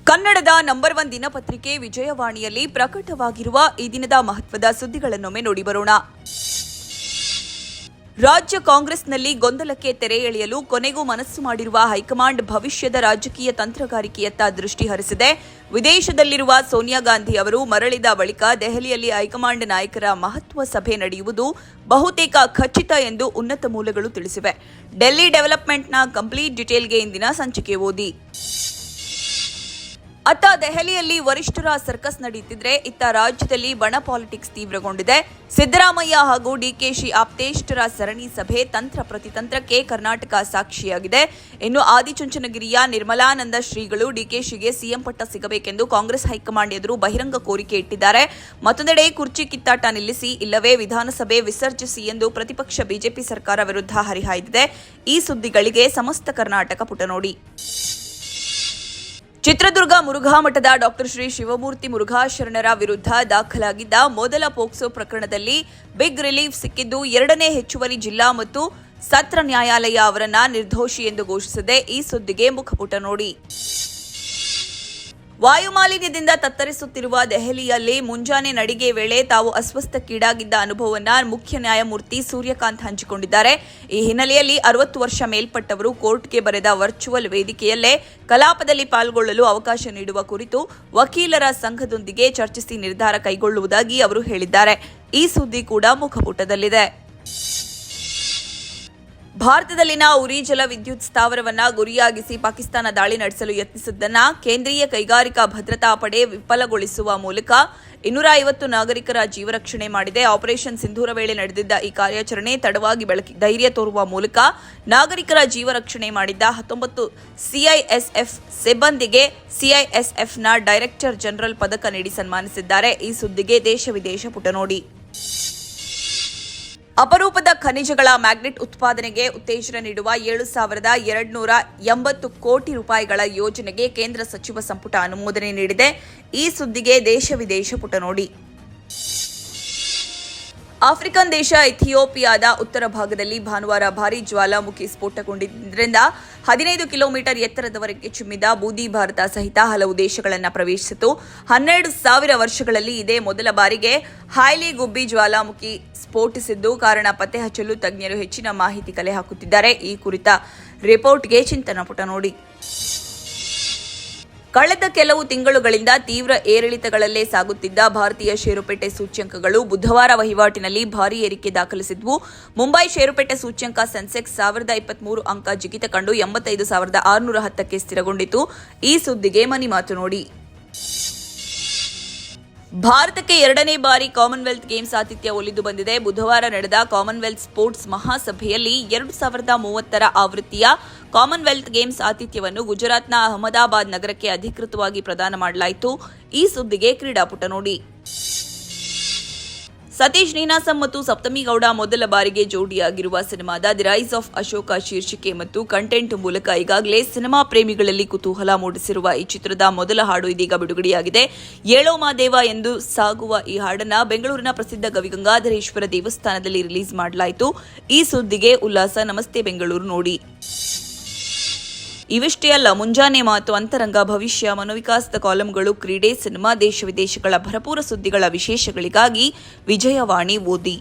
ಕನ್ನಡದ ನಂಬರ್ 1 ದಿನಪತ್ರಿಕೆ ವಿಜಯವಾಣಿಯಲ್ಲಿ ಪ್ರಕಟವಾಗಿರುವ ಈ ದಿನದ ಮಹತ್ವದ ಸುದ್ದಿಗಳನ್ನೊಮ್ಮೆ ನೋಡಿ ಬರೋಣ. ರಾಜ್ಯ ಕಾಂಗ್ರೆಸ್ನಲ್ಲಿ ಗೊಂದಲಕ್ಕೆ ತೆರೆ ಎಳೆಯಲು ಕೊನೆಗೂ ಮನಸ್ಸು ಮಾಡಿರುವ ಹೈಕಮಾಂಡ್ ಭವಿಷ್ಯದ ರಾಜಕೀಯ ತಂತ್ರಗಾರಿಕೆಯತ್ತ ದೃಷ್ಟಿ ಹರಿಸಿದೆ. ವಿದೇಶದಲ್ಲಿರುವ ಸೋನಿಯಾ ಗಾಂಧಿ ಅವರು ಮರಳಿದ ಬಳಿಕ ದೆಹಲಿಯಲ್ಲಿ ಹೈಕಮಾಂಡ್ ನಾಯಕರ ಮಹತ್ವ ಸಭೆ ನಡೆಯುವುದು ಬಹುತೇಕ ಖಚಿತ ಎಂದು ಉನ್ನತ ಮೂಲಗಳು ತಿಳಿಸಿವೆ. ಡೆಲ್ಲಿ ಡೆವಲಪ್ಮೆಂಟ್ನ ಕಂಪ್ಲೀಟ್ ಡೀಟೇಲ್ಗೆ ಇಂದಿನ ಸಂಚಿಕೆ ಓದಿ. ಅತ್ತ ದೆಹಲಿಯಲ್ಲಿ ವರಿಷ್ಠರ ಸರ್ಕಸ್ ನಡೆಯುತ್ತಿದ್ರೆ, ಇತ್ತ ರಾಜ್ಯದಲ್ಲಿ ಬಣ ಪಾಲಿಟಿಕ್ಸ್ ತೀವ್ರಗೊಂಡಿದೆ. ಸಿದ್ದರಾಮಯ್ಯ ಹಾಗೂ ಡಿಕೆಶಿ ಆಪ್ತೇಷ್ಟರ ಸರಣಿ ಸಭೆ ತಂತ್ರ ಪ್ರತಿತಂತ್ರಕ್ಕೆ ಕರ್ನಾಟಕ ಸಾಕ್ಷಿಯಾಗಿದೆ. ಇನ್ನು ಆದಿಚುಂಚನಗಿರಿಯ ನಿರ್ಮಲಾನಂದ ಶ್ರೀಗಳು ಡಿಕೆಶಿಗೆ ಸಿಎಂ ಪಟ್ಟ ಸಿಗಬೇಕೆಂದು ಕಾಂಗ್ರೆಸ್ ಹೈಕಮಾಂಡ್ ಎದುರು ಬಹಿರಂಗ ಕೋರಿಕೆ ಇಟ್ಟಿದ್ದಾರೆ. ಮತ್ತೊಂದೆಡೆ ಕುರ್ಚಿ ಕಿತ್ತಾಟ ನಿಲ್ಲಿಸಿ ಇಲ್ಲವೇ ವಿಧಾನಸಭೆ ವಿಸರ್ಜಿಸಿ ಎಂದು ಪ್ರತಿಪಕ್ಷ ಬಿಜೆಪಿ ಸರ್ಕಾರ ವಿರುದ್ಧ ಹರಿಹಾಯ್ದಿದೆ. ಈ ಸುದ್ದಿಗಳಿಗೆ ಸಮಸ್ತ ಕರ್ನಾಟಕ ಪುಟ ನೋಡಿ. ಚಿತ್ರದುರ್ಗ ಮುರುಘಾ ಮಠದ ಡಾ. ಶ್ರೀ ಶಿವಮೂರ್ತಿ ಮುರುಘಾ ಶರಣರ ವಿರುದ್ಧ ದಾಖಲಾಗಿದ್ದ ಮೊದಲ ಪೋಕ್ಸೋ ಪ್ರಕರಣದಲ್ಲಿ ಬಿಗ್ ರಿಲೀಫ್ ಸಿಕ್ಕಿದ್ದು, 2ನೇ ಹೆಚ್ಚುವರಿ ಜಿಲ್ಲಾ ಮತ್ತು ಸತ್ರ ನ್ಯಾಯಾಲಯ ಅವರನ್ನ ನಿರ್ದೋಷಿ ಎಂದು ಘೋಷಿಸಿದೆ. ಈ ಸುದ್ದಿಗೆ ಮುಖಪುಟ ನೋಡಿ. ವಾಯುಮಾಲಿನ್ಯದಿಂದ ತತ್ತರಿಸುತ್ತಿರುವ ದೆಹಲಿಯಲ್ಲಿ ಮುಂಜಾನೆ ನಡಿಗೆ ವೇಳೆ ತಾವು ಅಸ್ವಸ್ಥಕ್ಕೀಡಾಗಿದ್ದ ಅನುಭವವನ್ನು ಮುಖ್ಯ ನ್ಯಾಯಮೂರ್ತಿ ಸೂರ್ಯಕಾಂತ್ ಹಂಚಿಕೊಂಡಿದ್ದಾರೆ. ಈ ಹಿನ್ನೆಲೆಯಲ್ಲಿ 60 ವರ್ಷ ಮೇಲ್ಪಟ್ಟವರು ಕೋರ್ಟ್ಗೆ ಬರೆದ ವರ್ಚುವಲ್ ವೇದಿಕೆಯಲ್ಲೇ ಕಲಾಪದಲ್ಲಿ ಪಾಲ್ಗೊಳ್ಳಲು ಅವಕಾಶ ನೀಡುವ ಕುರಿತು ವಕೀಲರ ಸಂಘದೊಂದಿಗೆ ಚರ್ಚಿಸಿ ನಿರ್ಧಾರ ಕೈಗೊಳ್ಳುವುದಾಗಿ ಅವರು ಹೇಳಿದ್ದಾರೆ. ಈ ಸುದ್ದಿ ಕೂಡ ಮುಖಪುಟದಲ್ಲಿದೆ. ಭಾರತದಲ್ಲಿನ ಉರಿ ಜಲ ವಿದ್ಯುತ್ ಸ್ಥಾವರವನ್ನ ಗುರಿಯಾಗಿಸಿ ಪಾಕಿಸ್ತಾನ ದಾಳಿ ನಡೆಸಲು ಯತ್ನಿಸಿದ್ದನ್ನ ಕೇಂದ್ರೀಯ ಕೈಗಾರಿಕಾ ಭದ್ರತಾ ಪಡೆ ವಿಫಲಗೊಳಿಸುವ ಮೂಲಕ 250 ನಾಗರಿಕರ ಜೀವರಕ್ಷಣೆ ಮಾಡಿದೆ. ಆಪರೇಷನ್ ಸಿಂಧೂರ ವೇಳೆ ನಡೆದಿದ್ದ ಈ ಕಾರ್ಯಾಚರಣೆ ತಡವಾಗಿ ಧೈರ್ಯ ತೋರುವ ಮೂಲಕ ನಾಗರಿಕರ ಜೀವರಕ್ಷಣೆ ಮಾಡಿದ್ದ 19 ಸಿಐಎಸ್ಎಫ್ ಸಿಬ್ಬಂದಿಗೆ ಸಿಐಎಸ್ಎಫ್ನ ಡೈರೆಕ್ಟರ್ ಜನರಲ್ ಪದಕ ನೀಡಿ ಸನ್ಮಾನಿಸಿದ್ದಾರೆ. ಈ ಸುದ್ದಿಗೆ ದೇಶ ವಿದೇಶ ಪುಟ ನೋಡಿ. ಅಪರೂಪದ ಖನಿಜಗಳ ಮ್ಯಾಗ್ನೆಟ್ ಉತ್ಪಾದನೆಗೆ ಉತ್ತೇಜನ ನೀಡುವ 7,280 ಕೋಟಿ ರೂಪಾಯಿಗಳ ಯೋಜನೆಗೆ ಕೇಂದ್ರ ಸಚಿವ ಸಂಪುಟ ಅನುಮೋದನೆ ನೀಡಿದೆ. ಈ ಸುದ್ದಿಗೆ ದೇಶ ವಿದೇಶ ಪುಟ ನೋಡಿ. ಆಫ್ರಿಕನ್ ದೇಶ ಇಥಿಯೋಪಿಯಾದ ಉತ್ತರ ಭಾಗದಲ್ಲಿ ಭಾನುವಾರ ಭಾರೀ ಜ್ವಾಲಾಮುಖಿ ಸ್ಫೋಟಗೊಂಡಿದ್ದರಿಂದ 15 ಕಿಲೋಮೀಟರ್ ಎತ್ತರದವರೆಗೆ ಚಿಮ್ಮಿದ ಬೂದಿ ಭಾರತ ಸಹಿತ ಹಲವು ದೇಶಗಳನ್ನು ಪ್ರವೇಶಿಸಿತು. 12,000 ವರ್ಷಗಳಲ್ಲಿ ಇದೇ ಮೊದಲ ಬಾರಿಗೆ ಹೈಲಿ ಗುಬ್ಬಿ ಜ್ವಾಲಾಮುಖಿ ಸ್ಫೋಟಿಸಿದ್ದು, ಕಾರಣ ಪತ್ತೆ ಹಚ್ಚಲು ತಜ್ಞರು ಹೆಚ್ಚಿನ ಮಾಹಿತಿ ಕಲೆ ಹಾಕುತ್ತಿದ್ದಾರೆ. ಈ ಕುರಿತ ರಿಪೋರ್ಟ್ಗೆ ಚಿಂತನ ಪುಟ ನೋಡಿ. ಕಳೆದ ಕೆಲವು ತಿಂಗಳುಗಳಿಂದ ತೀವ್ರ ಏರಿಳಿತಗಳಲ್ಲೇ ಸಾಗುತ್ತಿದ್ದ ಭಾರತೀಯ ಷೇರುಪೇಟೆ ಸೂಚ್ಯಂಕಗಳು ಬುಧವಾರ ವಹಿವಾಟಿನಲ್ಲಿ ಭಾರೀ ಏರಿಕೆ ದಾಖಲಿಸಿದ್ವು. ಮುಂಬೈ ಷೇರುಪೇಟೆ ಸೂಚ್ಯಂಕ ಸೆನ್ಸೆಕ್ಸ್ 1023 ಅಂಕ ಜಿಗಿತ ಕಂಡು 85,610ಕ್ಕೆ ಸ್ಥಿರಗೊಂಡಿತು. ಈ ಸುದ್ದಿಗೆ ಮನಿ ಮಾತು ನೋಡಿ. ಭಾರತಕ್ಕೆ 2ನೇ ಬಾರಿ ಕಾಮನ್ವೆಲ್ತ್ ಗೇಮ್ಸ್ ಆತಿಥ್ಯ ಒಲಿದು ಬಂದಿದೆ. ಬುಧವಾರ ನಡೆದ ಕಾಮನ್ವೆಲ್ತ್ ಸ್ಪೋರ್ಟ್ಸ್ ಮಹಾಸಭೆಯಲ್ಲಿ 2030ರ ಆವೃತ್ತಿಯ ಕಾಮನ್ವೆಲ್ತ್ ಗೇಮ್ಸ್ ಆತಿಥ್ಯವನ್ನು ಗುಜರಾತ್ನ ಅಹಮದಾಬಾದ್ ನಗರಕ್ಕೆ ಅಧಿಕೃತವಾಗಿ ಪ್ರದಾನ ಮಾಡಲಾಯಿತು. ಈ ಸುದ್ದಿಗೆ ಕ್ರೀಡಾಪುಟ ನೋಡಿ. ಸತೀಶ್ ನೀನಾಸಂ ಮತ್ತು ಸಪ್ತಮಿ ಗೌಡ ಮೊದಲ ಬಾರಿಗೆ ಜೋಡಿಯಾಗಿರುವ ಸಿನಿಮಾದ ದಿ ರೈಸ್ ಆಫ್ ಅಶೋಕ ಶೀರ್ಷಿಕೆ ಮತ್ತು ಕಂಟೆಂಟ್ ಮೂಲಕ ಈಗಾಗಲೇ ಸಿನಿಮಾ ಪ್ರೇಮಿಗಳಲ್ಲಿ ಕುತೂಹಲ ಮೂಡಿಸಿರುವ ಈ ಚಿತ್ರದ ಮೊದಲ ಹಾಡು ಇದೀಗ ಬಿಡುಗಡೆಯಾಗಿದೆ. ಏಳೋ ಮಾದೇವ ಎಂದು ಸಾಗುವ ಈ ಹಾಡನ್ನು ಬೆಂಗಳೂರಿನ ಪ್ರಸಿದ್ಧ ಗವಿಗಂಗಾಧರೇಶ್ವರ ದೇವಸ್ಥಾನದಲ್ಲಿ ರಿಲೀಸ್ ಮಾಡಲಾಯಿತು. ಈ ಸುದ್ದಿಗೆ ಉಲ್ಲಾಸ ನಮಸ್ತೆ ಬೆಂಗಳೂರು ನೋಡಿ. ಇವಿಷ್ಟೇ ಅಲ್ಲ, ಮುಂಜಾನೆ ಮಾತು, ಅಂತರಂಗ, ಭವಿಷ್ಯ, ಮನೋವಿಕಾಸದ ಕಾಲಂಗಳು, ಕ್ರೀಡೆ, ಸಿನಿಮಾ, ದೇಶ ವಿದೇಶಗಳ ಭರಪೂರ ಸುದ್ದಿಗಳ ವಿಶೇಷಗಳಿಗಾಗಿ ವಿಜಯವಾಣಿ ಓದಿ.